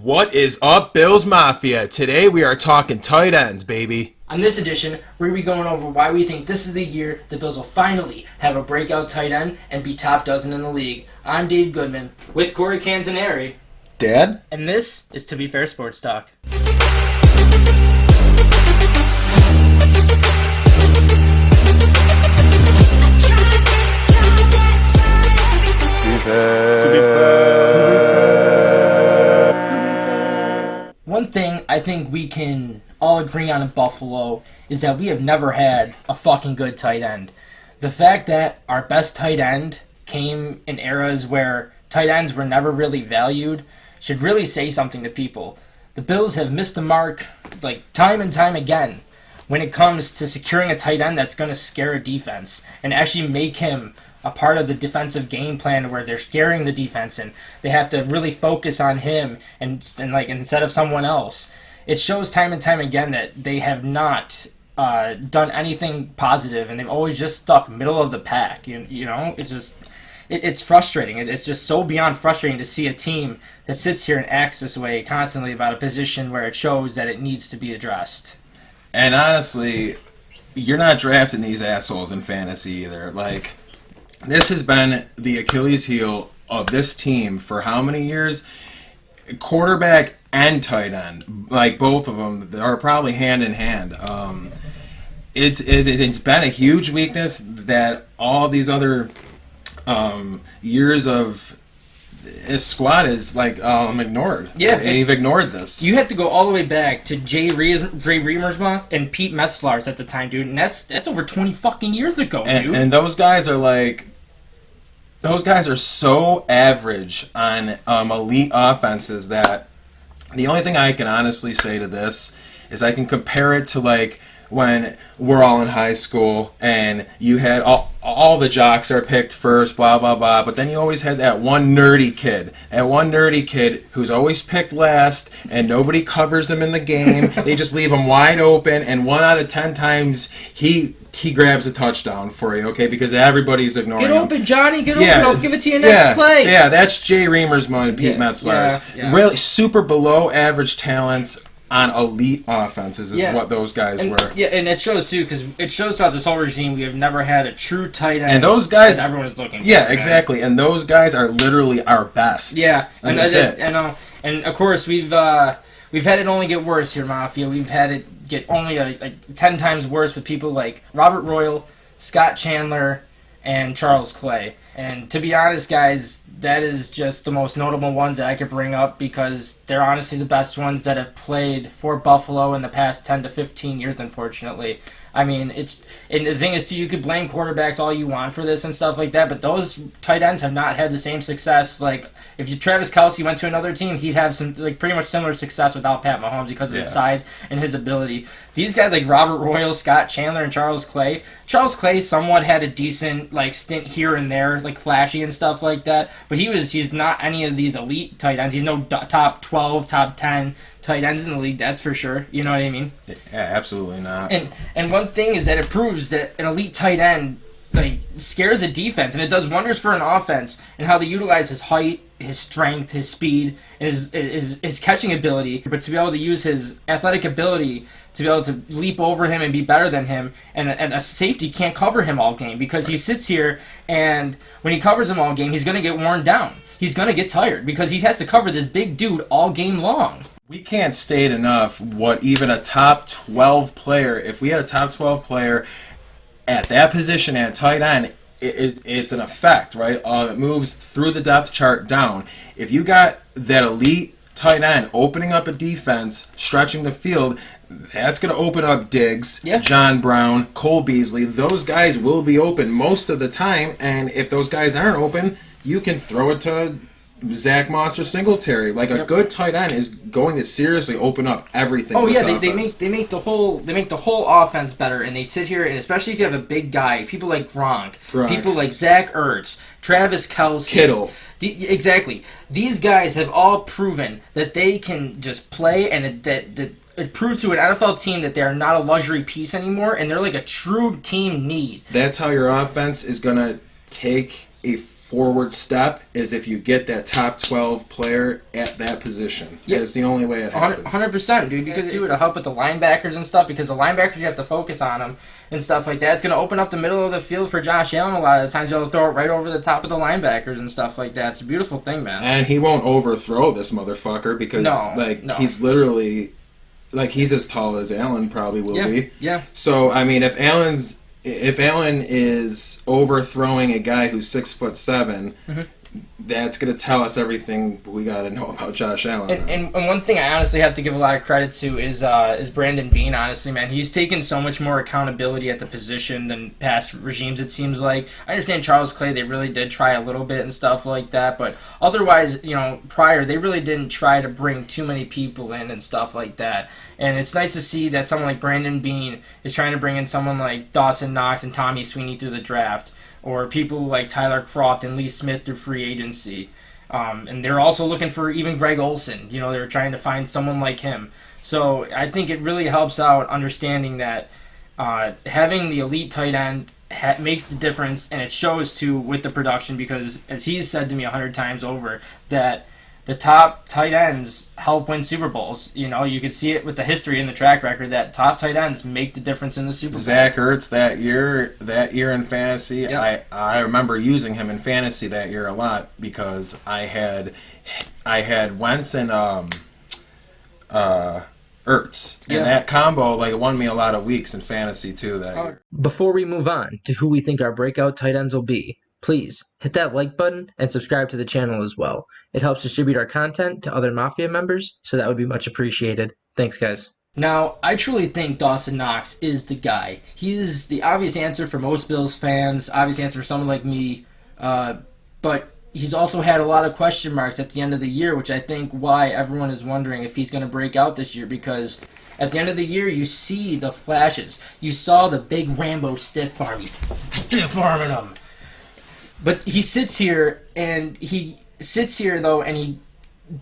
What is up, Bills Mafia? Today we are talking tight ends, baby. On this edition, we're going to be going over why we think this is the year the Bills will finally have a breakout tight end and be top dozen in the league. I'm Dave Goodman. With Corey Canzaneri. Dad? And this is To Be Fair Sports Talk. One thing I think we can all agree on in Buffalo is that we have never had a fucking good tight end. The fact that our best tight end came in eras where tight ends were never really valued should really say something to people. The Bills have missed the mark time and time again when it comes to securing a tight end that's going to scare a defense and actually make him a part of the defensive game plan where they're scaring the defense and they have to really focus on him and instead of someone else. It shows time and time again that they have not done anything positive and they've always just stuck middle of the pack. You know, it's frustrating. It's just so beyond frustrating to see a team that sits here and acts this way constantly about a position where it shows that it needs to be addressed. And honestly, you're not drafting these assholes in fantasy either. This has been the Achilles heel of this team for how many years? Quarterback and tight end, both of them, are probably hand in hand. It's been a huge weakness that all these other years of his squad is ignored. Yeah, they've ignored this. You have to go all the way back to Jay Remersma and Pete Metzlars at the time, dude, and that's over 20 fucking years ago, dude. And those guys are so average on elite offenses that the only thing I can honestly say to this is I can compare it to when we're all in high school and you had all the jocks are picked first, blah, blah, blah, but then you always had that one nerdy kid who's always picked last and nobody covers him in the game. They just leave him wide open, and 1 out of 10 times he grabs a touchdown for you, okay, because everybody's ignoring him. Get open, Johnny, get open, I'll give it to you next play. Yeah, that's Jay Remersma and Pete Metzlars. Yeah. Really super below average talents on elite offenses is what those guys were. Yeah, and it shows too, because it shows throughout this whole regime we have never had a true tight end. And those guys, that everyone is looking for. Yeah, exactly. And those guys are literally our best. Yeah, and that's it. And of course we've had it only get worse here, Mafia. We've had it get only 10 times worse with people like Robert Royal, Scott Chandler, and Charles Clay. And to be honest, guys, that is just the most notable ones that I could bring up because they're honestly the best ones that have played for Buffalo in the past 10 to 15 years, unfortunately. I mean, and the thing is, too, you could blame quarterbacks all you want for this and stuff like that, but those tight ends have not had the same success. If Travis Kelce went to another team, he'd have some pretty much similar success without Pat Mahomes because of his size and his ability. These guys like Robert Royal, Scott Chandler, and Charles Clay. Charles Clay somewhat had a decent stint here and there, flashy and stuff like that, but he's not any of these elite tight ends. He's no top 12, top 10 tight ends in the league, that's for sure. You know what I mean? Yeah, absolutely not. And one thing is that it proves that an elite tight end scares a defense, and it does wonders for an offense and how they utilize his height, his strength, his speed, and his catching ability, but to be able to use his athletic ability to be able to leap over him and be better than him, and a safety can't cover him all game because he sits here, and when he covers him all game, he's going to get worn down. He's going to get tired because he has to cover this big dude all game long. We can't state enough what even a top 12 player, if we had a top 12 player at that position at tight end, it's an effect, right? It moves through the depth chart down. If you got that elite tight end opening up a defense, stretching the field, that's going to open up Diggs, John Brown, Cole Beasley. Those guys will be open most of the time, and if those guys aren't open, you can throw it to Zach Moss or Singletary. A good tight end is going to seriously open up everything. Oh yeah, they make the whole offense better, and they sit here, and especially if you have a big guy, people like Gronk. People like Zach Ertz, Travis Kelce, Kittle. Exactly. These guys have all proven that they can just play, and that it proves to an NFL team that they're not a luxury piece anymore, and they're a true team need. That's how your offense is going to take a forward step is if you get that top 12 player at that position. Yeah. It's the only way it happens. 100%, dude, because it would help with the linebackers and stuff, because the linebackers, you have to focus on them and stuff like that. It's going to open up the middle of the field for Josh Allen a lot of the times. You'll throw it right over the top of the linebackers and stuff like that. It's a beautiful thing, man. And he won't overthrow this motherfucker because, he's literally, he's as tall as Allen probably will be. Yeah. So, I mean, if Allen is overthrowing a guy who's 6'7", that's going to tell us everything we got to know about Josh Allen. And one thing I honestly have to give a lot of credit to is Brandon Beane. Honestly, man, he's taken so much more accountability at the position than past regimes. It seems like. I understand Charles Clay; they really did try a little bit and stuff like that, but otherwise, prior they really didn't try to bring too many people in and stuff like that. And it's nice to see that someone like Brandon Beane is trying to bring in someone like Dawson Knox and Tommy Sweeney through the draft, or people like Tyler Croft and Lee Smith through free agency. And they're also looking for even Greg Olsen. They're trying to find someone like him. So I think it really helps out understanding that having the elite tight end makes the difference, and it shows too with the production, because as he's said to me 100 times over, that the top tight ends help win Super Bowls. You could see it with the history and the track record that top tight ends make the difference in the Super Bowl. Zach Ertz that year in fantasy, Yep. I remember using him in fantasy that year a lot because I had Wentz and Ertz, and that combo won me a lot of weeks in fantasy too that year. Before we move on to who we think our breakout tight ends will be, please hit that like button and subscribe to the channel as well. It helps distribute our content to other Mafia members, so that would be much appreciated. Thanks, guys. Now, I truly think Dawson Knox is the guy. He is the obvious answer for most Bills fans, obvious answer for someone like me, but he's also had a lot of question marks at the end of the year, which I think why everyone is wondering if he's going to break out this year, because at the end of the year, you see the flashes. You saw the big Rambo stiff arm. He's stiff arming him. But he sits here, and he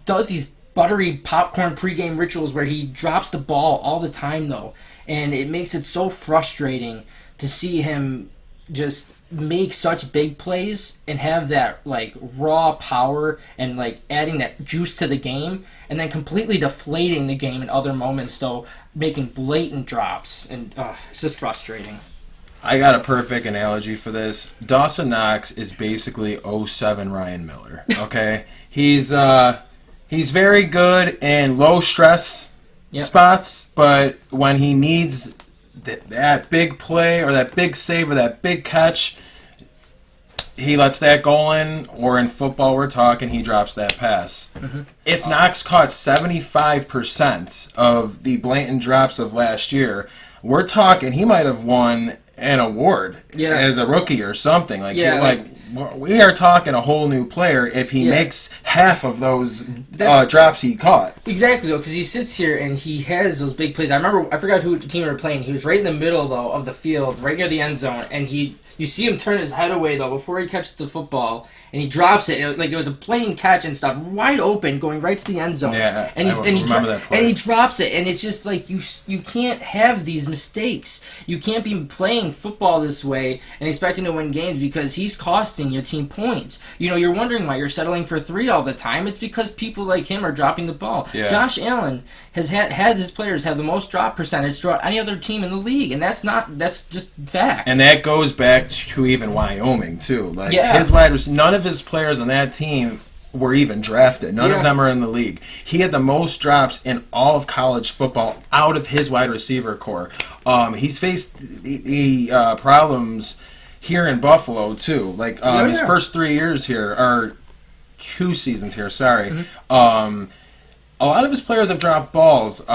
does these buttery popcorn pregame rituals where he drops the ball all the time, though. And it makes it so frustrating to see him just make such big plays and have that, raw power and, adding that juice to the game, and then completely deflating the game in other moments, though, making blatant drops. And it's just frustrating. I got a perfect analogy for this. Dawson Knox is basically '07 Ryan Miller. Okay, he's very good in low stress spots, but when he needs that big play or that big save or that big catch, he lets that go in. Or in football, we're talking, he drops that pass. If Knox caught 75% of the blatant drops of last year, we're talking he might have won an award as a rookie or something. We are talking a whole new player if he makes half of those drops he caught. Exactly, though, because he sits here and he has those big plays. I forgot who team we were playing. He was right in the middle, though, of the field, right near the end zone, and you see him turn his head away, though, before he catches the football, and he drops it. It was a plain catch and stuff, wide open, going right to the end zone. Yeah, and he drops it, and it's just you can't have these mistakes. You can't be playing football this way and expecting to win games, because he's costing your team points. You're wondering why you're settling for 3 all the time. It's because people like him are dropping the ball. Yeah. Josh Allen has had his players have the most drop percentage throughout any other team in the league, and that's just facts. And that goes back to even Wyoming too. None of his players on that team were even drafted. None of them are in the league. He had the most drops in all of college football out of his wide receiver core. He's faced the problems here in Buffalo too. His first 3 years here, or 2 seasons here. Sorry. A lot of his players have dropped balls.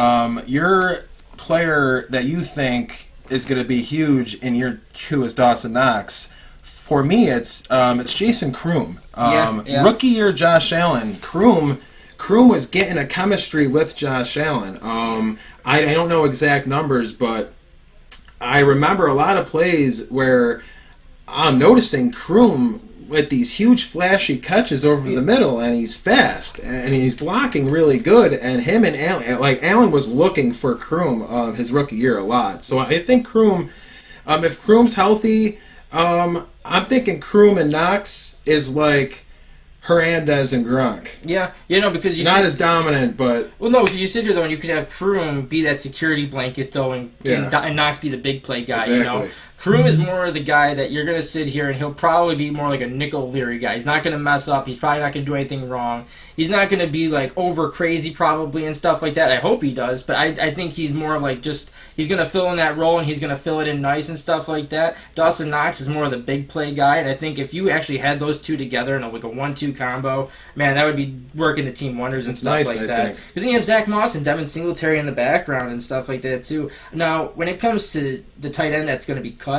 Your player that you think is going to be huge in year 2 is Dawson Knox. For me, it's Jason Croom. Rookie year Josh Allen. Croom was getting a chemistry with Josh Allen. I don't know exact numbers, but I remember a lot of plays where I'm noticing Croom with these huge flashy catches over the middle, and he's fast and he's blocking really good. And him and Allen was looking for Croom his rookie year a lot. So I think Croom, if Croom's healthy, I'm thinking Croom and Knox is like Hernandez and Gronk. Yeah, because you not as dominant, but well, no, because you sit here though, and you could have Croom be that security blanket though, and Knox be the big play guy. Exactly. Croom is more the guy that you're gonna sit here, and he'll probably be more like a nickel Leary guy. He's not gonna mess up. He's probably not gonna do anything wrong. He's not gonna be like over crazy probably and stuff like that. I hope he does, but I think he's more like just he's gonna fill in that role and he's gonna fill it in nice and stuff like that. Dawson Knox is more of the big play guy, and I think if you actually had those two together in like a 1-2 combo, man, that would be working the team wonders and stuff like that. Because then you have Zach Moss and Devin Singletary in the background and stuff like that too. Now, when it comes to the tight end that's gonna be cut,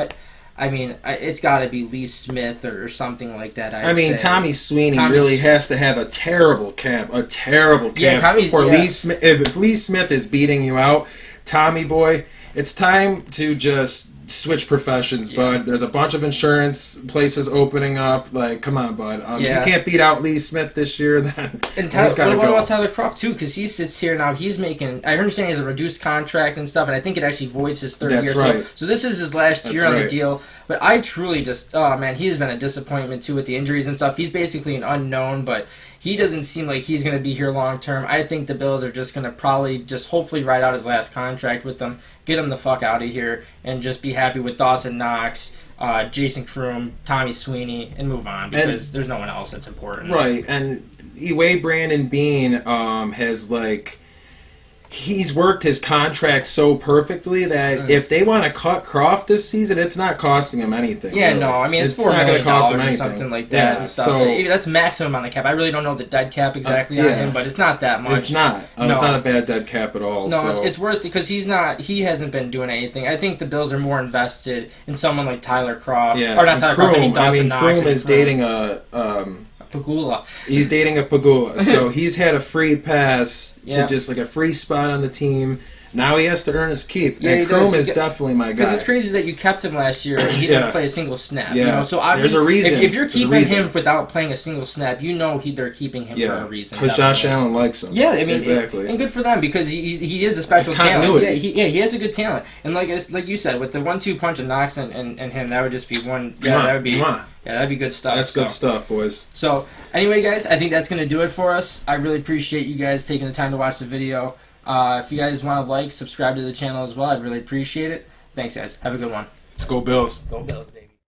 I mean, it's got to be Lee Smith or something like that. I mean, Tommy Sweeney really has to have a terrible camp. Yeah, Lee Smith. If Lee Smith is beating you out, Tommy boy, it's time to just switch professions, bud. There's a bunch of insurance places opening up. Like, come on, bud. You can't beat out Lee Smith this year. Then and what about Tyler Croft too? Because he sits here now. He's making. I heard him saying he has a reduced contract and stuff, and I think it actually voids his third year. Right. So this is his last year on the deal. But I truly just, oh man, he has been a disappointment too with the injuries and stuff. He's basically an unknown, but he doesn't seem like he's going to be here long term. I think the Bills are just going to probably just hopefully ride out his last contract with them, get him the fuck out of here, and just be happy with Dawson Knox, Jason Croom, Tommy Sweeney, and move on because there's no one else that's important. Right, and the way Brandon Beane has like. He's worked his contract so perfectly that if they want to cut Croft this season, it's not costing him anything. Yeah, really. No, I mean, it's $4 not million cost him or anything. something like that. And stuff. That's maximum on the cap. I really don't know the dead cap exactly on him, but it's not that much. It's not. It's not a bad dead cap at all. No, it's worth it because he hasn't been doing anything. I think the Bills are more invested in someone like Tyler Croft. Yeah, or not Tyler Croft, I mean Dawson Knox. Croom is dating a... Pagula. He's dating a Pagula, so he's had a free pass to just like a free spot on the team. Now he has to earn his keep. Yeah, and Croom is definitely my guy. Because it's crazy that you kept him last year and he didn't play a single snap. Yeah. So there's a reason. If you're keeping him without playing a single snap, they're keeping him for a reason. Because Josh Allen likes him. Yeah, I mean, exactly. And good for them because he is a special talent. Yeah, he has a good talent. And like you said, with the 1-2 punch of Knox and him, that would just be one. Yeah, that would be. Yeah, that'd be good stuff. That's good stuff, boys. So, anyway, guys, I think that's going to do it for us. I really appreciate you guys taking the time to watch the video. If you guys want to subscribe to the channel as well, I'd really appreciate it. Thanks, guys. Have a good one. Let's go Bills. Go Bills, baby.